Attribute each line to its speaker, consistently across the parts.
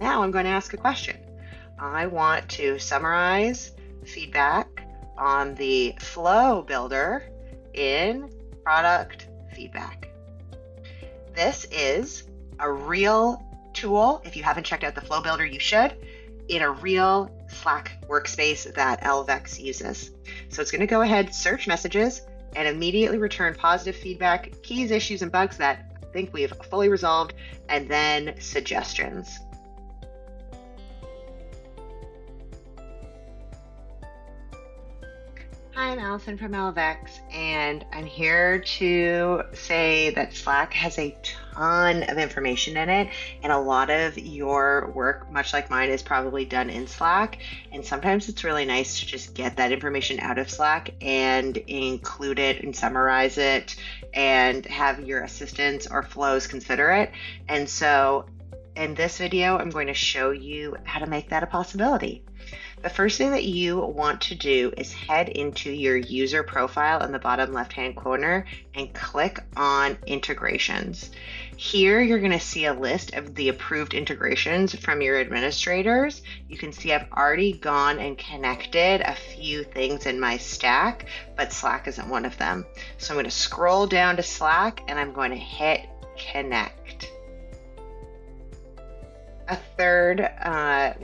Speaker 1: Now I'm going to ask a question. I want to summarize feedback on the flow builder in product feedback. This is a real tool. If you haven't checked out the flow builder, you should, in a real Slack workspace that LVEX uses. So it's going to go ahead, search messages, and immediately return positive feedback, keys, issues, and bugs that I think we've fully resolved, and then suggestions. Hi, I'm Allison from LVEX, and I'm here to say that Slack has a ton of information in it, and a lot of your work, much like mine, is probably done in Slack, and sometimes it's really nice to just get that information out of Slack and include it and summarize it and have your assistants or flows consider it. And so in this video, I'm going to show you how to make that a possibility. The first thing that you want to do is head into your user profile in the bottom left-hand corner and click on integrations. Here, you're going to see a list of the approved integrations from your administrators. You can see I've already gone and connected a few things in my stack, but Slack isn't one of them. So I'm going to scroll down to Slack and I'm going to hit connect. A third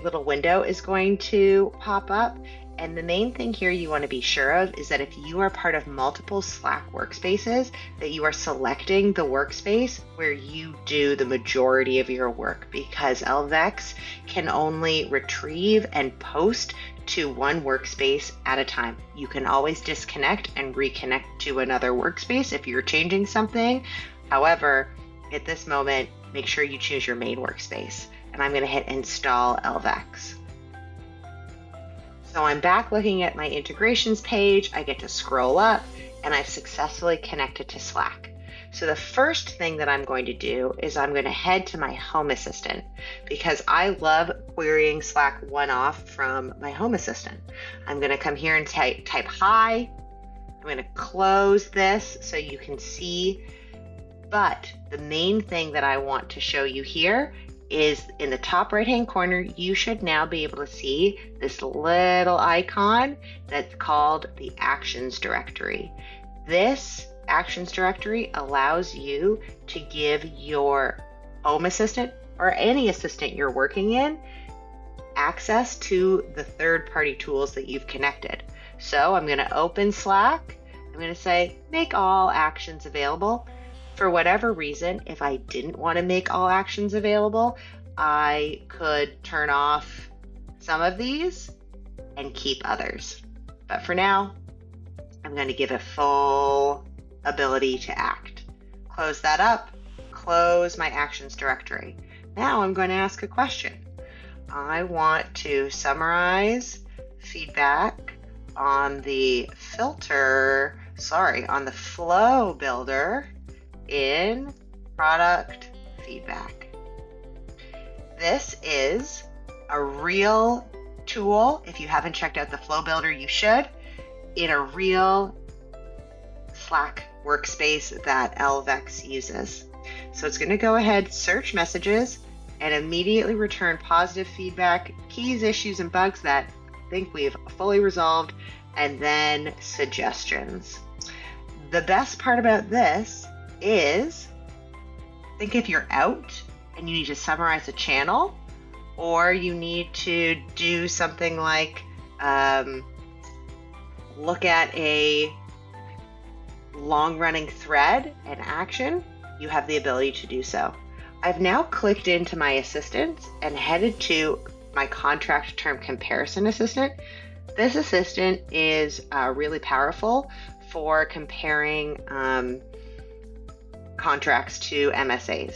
Speaker 1: little window is going to pop up. And the main thing here you want to be sure of is that if you are part of multiple Slack workspaces, that you are selecting the workspace where you do the majority of your work, because LVEX can only retrieve and post to one workspace at a time. You can always disconnect and reconnect to another workspace if you're changing something. However, at this moment, make sure you choose your main workspace. And I'm going to hit install LVEX. So I'm back looking at my integrations page. I get to scroll up and I've successfully connected to Slack. So the first thing that I'm going to do is I'm going to head to my Home Assistant, because I love querying Slack one-off from my Home Assistant. I'm going to come here and type hi. I'm going to close this so you can see. But the main thing that I want to show you here is in the top right hand corner, you should now be able to see this little icon that's called the Actions directory. This Actions directory allows you to give your Home Assistant or any assistant you're working in access to the third-party tools that you've connected. So I'm going to open Slack. I'm going to say make all actions available. For whatever reason, if I didn't want to make all actions available, I could turn off some of these and keep others. But for now, I'm going to give it full ability to act. Close that up, close my actions directory. Now I'm going to ask a question. I want to summarize feedback on the on the flow builder in product feedback. This is a real tool. If you haven't checked out the flow builder, you should, in a real Slack workspace that LVEX uses. So it's going to go ahead, search messages, and immediately return positive feedback, keys, issues, and bugs that I think we've fully resolved, and then suggestions. The best part about this is, think if you're out and you need to summarize a channel, or you need to do something like look at a long-running thread and action, you have the ability to do so. I've now clicked into my assistant and headed to my contract term comparison assistant. This assistant is really powerful for comparing contracts to MSAs.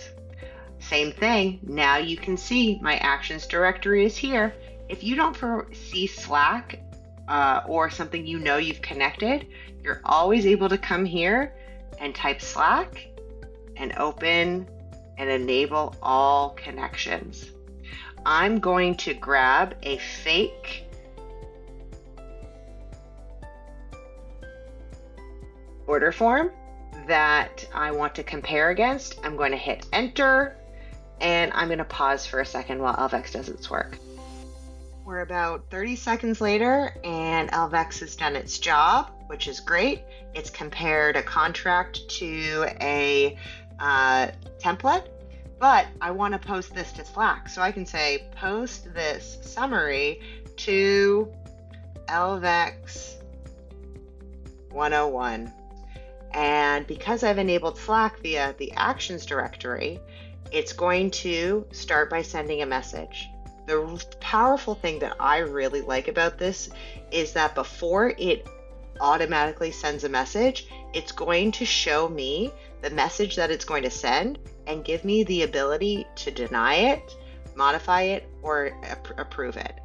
Speaker 1: Same thing, now you can see my actions directory is here. If you don't see Slack or something you know you've connected, you're always able to come here and type Slack and open and enable all connections. I'm going to grab a fake order form that I want to compare against. I'm going to hit enter, and I'm going to pause for a second while LVEX does its work. We're about 30 seconds later, and LVEX has done its job, which is great. It's compared a contract to a template, but I want to post this to Slack. So I can say, post this summary to LVEX 101. And because I've enabled Slack via the Actions directory, it's going to start by sending a message. The powerful thing that I really like about this is that before it automatically sends a message, it's going to show me the message that it's going to send and give me the ability to deny it, modify it, or approve it.